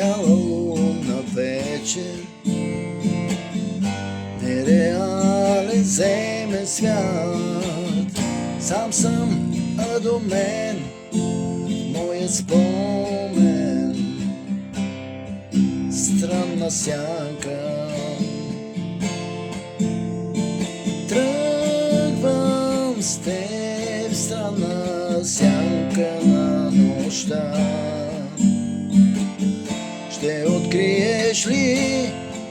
Бяла лунна вечер, нереален земен свят. Сам съм, а до мен моя спомен, странна сянка. Тръгвам с теб, странна сянка на нощта. Ще откриеш ли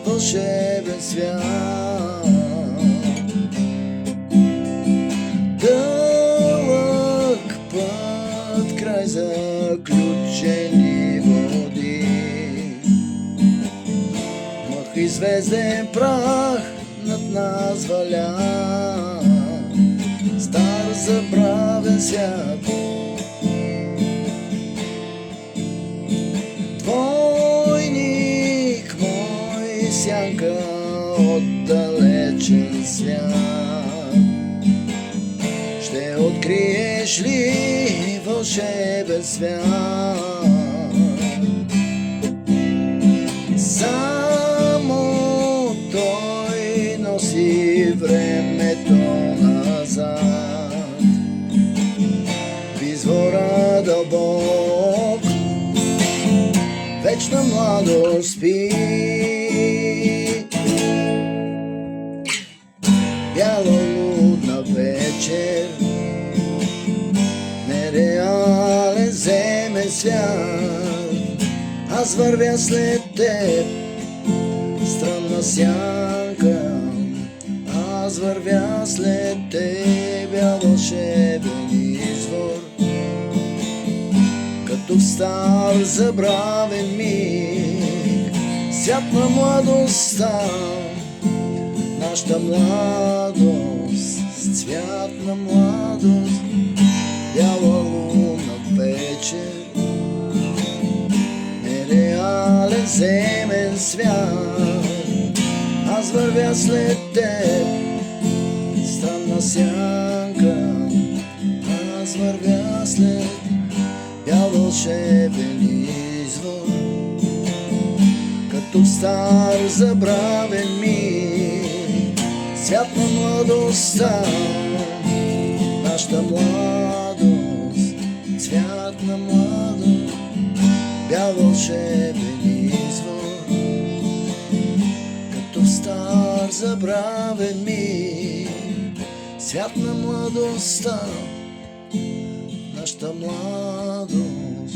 вълшебен свят? Дълъг път край заключени води, мъх и звезден прах над нас валя. Стар забравен свят, двойник мой, сянка от далечен свят. Ще откриеш ли вълшебен свят? Само той носи времето назад, в извора дълбок вечна младост спи. Бяла лунна вечер, нереален земен свят. Аз вървя след теб, странна сянка. Аз вървя след теб, вълшебен извор, като в стар забравен миг. Свят на младостта, нашата младост, с цвят на младост. Бяла лунна вечер, нереален земен свят. Аз вървя след теб, странна сянка. Аз вървя след бял вълшебен извор, като в стар забравен миг. Свят на младостта, нашата младост, цвят на младост. Бял вълшебен извор, като в стар забравен миг. Свят на младостта, нашата младост.